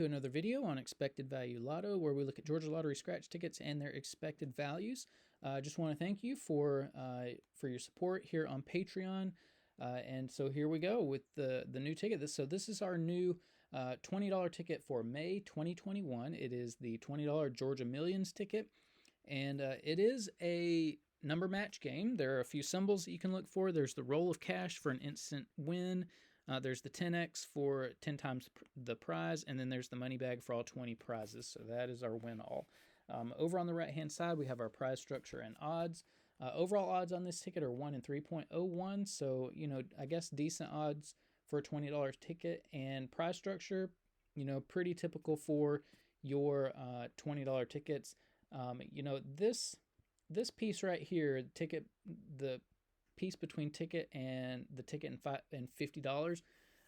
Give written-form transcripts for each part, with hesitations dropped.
To another video on expected value lotto, where we look at Georgia lottery scratch tickets and their expected values. I just want to thank you for your support here on Patreon. And so here we go with the new ticket. This is our new $20 ticket for May 2021. It is the $20 Georgia Millions ticket, and it is a number match game. There are a few symbols that you can look for. There's the roll of cash for an instant win. There's the 10x for 10 times the prize, and then there's the money bag for all 20 prizes. So that is our win all. Over on the right-hand side, we have our prize structure and odds. Overall odds on this ticket are 1 in 3.01, so, I guess decent odds for a $20 ticket. And prize structure, pretty typical for your $20 tickets. This piece right here, the piece between ticket and the ticket and $50.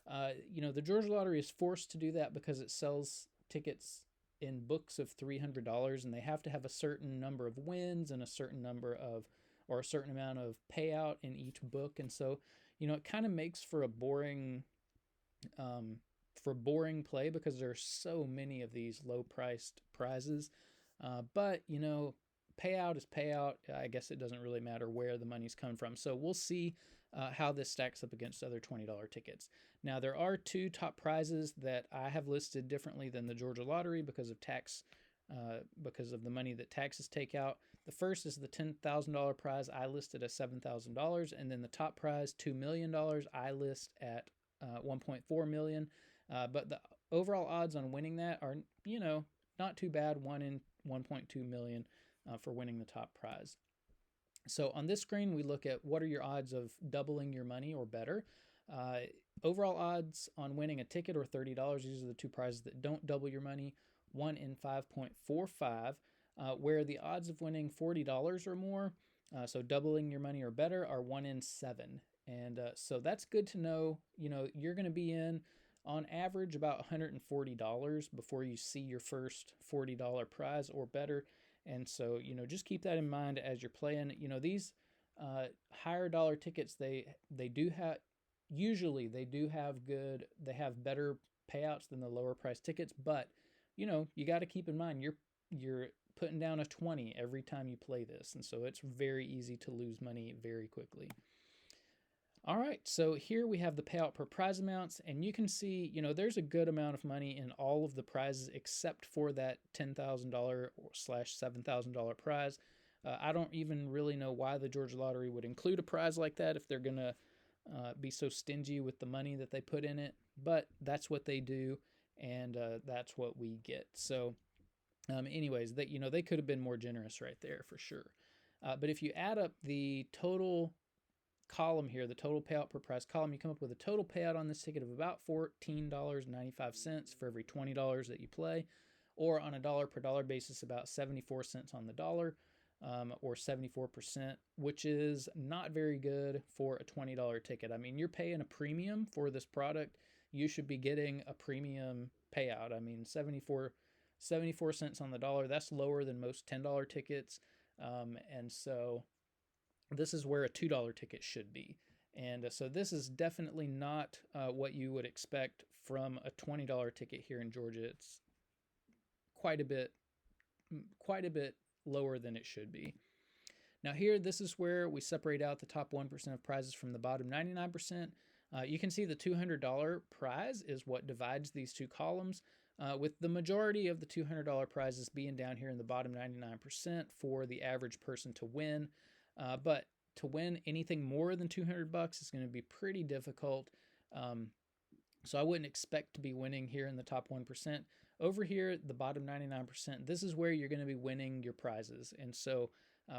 The Georgia Lottery is forced to do that because it sells tickets in books of $300, and they have to have a certain number of wins and a certain amount of payout in each book. And so, it kind of makes for a boring play because there are so many of these low-priced prizes. But payout is payout. I guess it doesn't really matter where the money's come from. So we'll see how this stacks up against other $20 tickets. Now, there are two top prizes that I have listed differently than the Georgia Lottery because of tax, because of the money that taxes take out. The first is the $10,000 prize. I listed at $7,000, and then the top prize, $2 million, I list at $1.4 million. But the overall odds on winning that are, not too bad. 1 in 1.2 million. For winning the top prize. So on this screen, we look at what are your odds of doubling your money or better. Overall odds on winning a ticket or $30. These are the two prizes that don't double your money. 1 in 5.45. Where the odds of winning $40 or more, so doubling your money or better, are 1 in 7. And so that's good to know. You're going to be in on average about $140 before you see your first $40 prize or better. And so, just keep that in mind as you're playing. These higher dollar tickets, they do have better payouts than the lower price tickets, but you got to keep in mind you're putting down a 20 every time you play this, and so it's very easy to lose money very quickly. All right, so here we have the payout per prize amounts, and you can see, there's a good amount of money in all of the prizes except for that $10,000/$7,000 prize. I don't even really know why the Georgia Lottery would include a prize like that if they're going to be so stingy with the money that they put in it, but that's what they do, and that's what we get. So anyways, they could have been more generous right there for sure. But if you add up the total column here, the total payout per prize column, you come up with a total payout on this ticket of about $14.95 for every $20 that you play, or on a dollar per dollar basis, about 74 cents on the dollar, or 74%, which is not very good for a $20 ticket. I mean, you're paying a premium for this product. You should be getting a premium payout. I mean, 74 cents on the dollar, that's lower than most $10 tickets. And so this is where a $2 ticket should be. And so this is definitely not what you would expect from a $20 ticket here in Georgia. It's quite a bit lower than it should be. Now here, this is where we separate out the top 1% of prizes from the bottom 99%. You can see the $200 prize is what divides these two columns, with the majority of the $200 prizes being down here in the bottom 99% for the average person to win. But to win anything more than $200 is going to be pretty difficult. So I wouldn't expect to be winning here in the top 1%. Over here, the bottom 99%, this is where you're going to be winning your prizes. And so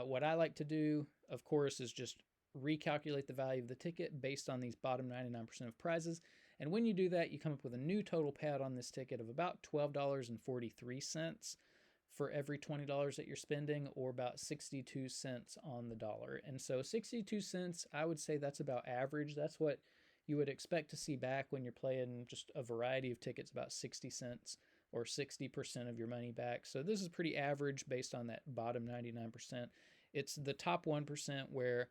what I like to do, of course, is just recalculate the value of the ticket based on these bottom 99% of prizes. And when you do that, you come up with a new total payout on this ticket of about $12.43 for every $20 that you're spending, or about 62 cents on the dollar. And so 62 cents, I would say that's about average. That's what you would expect to see back when you're playing just a variety of tickets, about 60 cents or 60% of your money back. So this is pretty average based on that bottom 99%. It's the top 1% where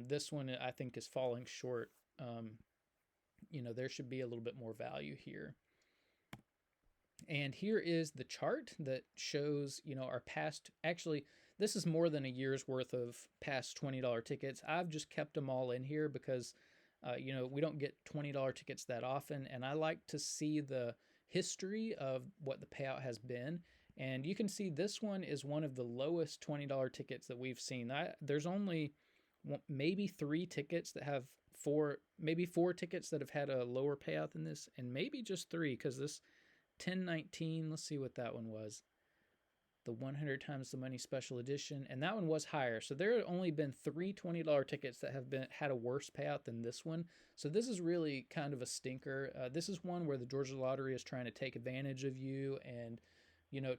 this one I think is falling short. There should be a little bit more value here. And here is the chart that shows, our past. Actually, this is more than a year's worth of past $20 tickets. I've just kept them all in here because, we don't get $20 tickets that often, and I like to see the history of what the payout has been. And you can see this one is one of the lowest $20 tickets that we've seen. There's only maybe three tickets that have maybe four tickets that have had a lower payout than this, and maybe just three because this 1019, let's see what that one was. The 100 times the money special edition, and that one was higher. So there have only been three $20 tickets that have had a worse payout than this one. So this is really kind of a stinker. This is one where the Georgia Lottery is trying to take advantage of you and,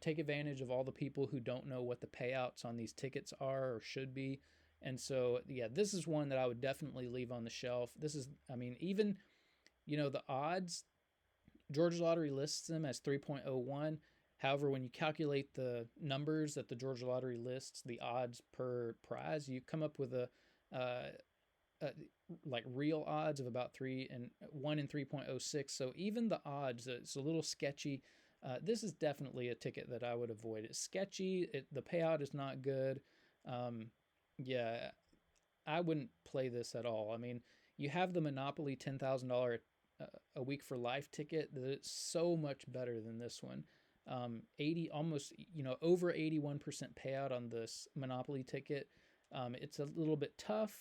take advantage of all the people who don't know what the payouts on these tickets are or should be. And so, yeah, this is one that I would definitely leave on the shelf. This is, even, the odds, Georgia Lottery lists them as 3.01. However, when you calculate the numbers that the Georgia Lottery lists, the odds per prize, you come up with like real odds of about 1 in 3.06. So even the odds, it's a little sketchy. This is definitely a ticket that I would avoid. It's sketchy. The payout is not good. Yeah, I wouldn't play this at all. You have the Monopoly $10,000 a week for life ticket that is so much better than this one. 80 almost, over 81% payout on this Monopoly ticket. It's a little bit tough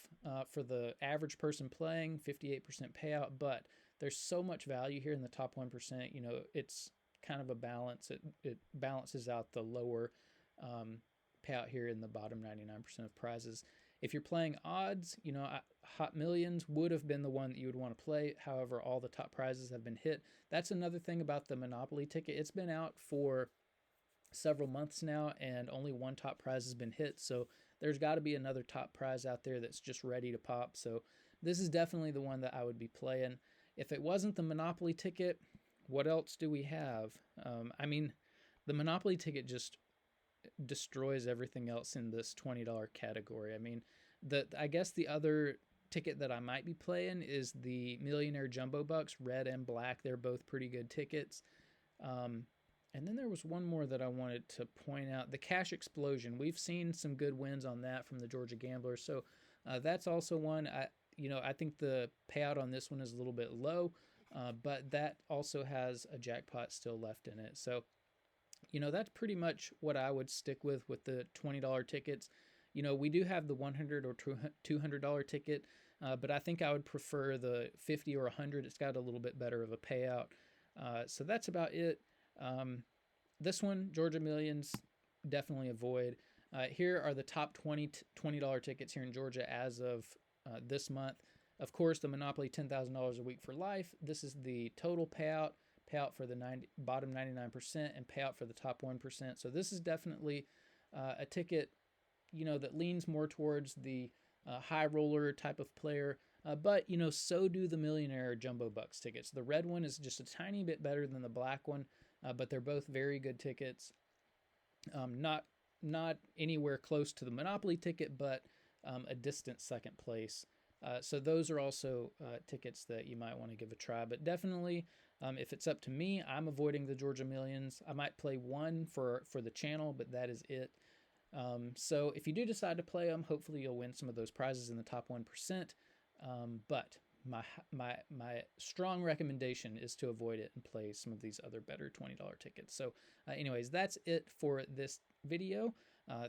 for the average person playing, 58% payout, but there's so much value here in the top 1%. It's kind of a balance. It balances out the lower payout here in the bottom 99% of prizes. If you're playing odds, Hot Millions would have been the one that you would want to play. However, all the top prizes have been hit. That's another thing about the Monopoly ticket. It's been out for several months now, and only one top prize has been hit. So there's got to be another top prize out there that's just ready to pop. So this is definitely the one that I would be playing. If it wasn't the Monopoly ticket, what else do we have? The Monopoly ticket just destroys everything else in this $20 category. I guess the other ticket that I might be playing is the Millionaire Jumbo Bucks, red and black. They're both pretty good tickets. And then there was one more that I wanted to point out, the Cash Explosion. We've seen some good wins on that from the Georgia Gamblers. So that's also one. I think the payout on this one is a little bit low, but that also has a jackpot still left in it. So that's pretty much what I would stick with the $20 tickets. We do have the $100 or $200 ticket, but I think I would prefer the $50 or $100. It's got a little bit better of a payout. So that's about it. This one, Georgia Millions, definitely avoid. Here are the top $20 tickets here in Georgia as of this month. Of course, the Monopoly $10,000 a week for life. This is the total payout for the bottom 99%, and payout for the top 1%. So this is definitely a ticket, that leans more towards the high roller type of player. But, so do the Millionaire Jumbo Bucks tickets. The red one is just a tiny bit better than the black one, but they're both very good tickets. Not anywhere close to the Monopoly ticket, but a distant second place. So those are also tickets that you might want to give a try. But definitely, if it's up to me, I'm avoiding the Georgia Millions. I might play one for the channel, but that is it. So if you do decide to play them, hopefully you'll win some of those prizes in the top 1%. But my strong recommendation is to avoid it and play some of these other better $20 tickets. So anyways, that's it for this video.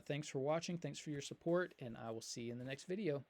Thanks for watching. Thanks for your support, and I will see you in the next video.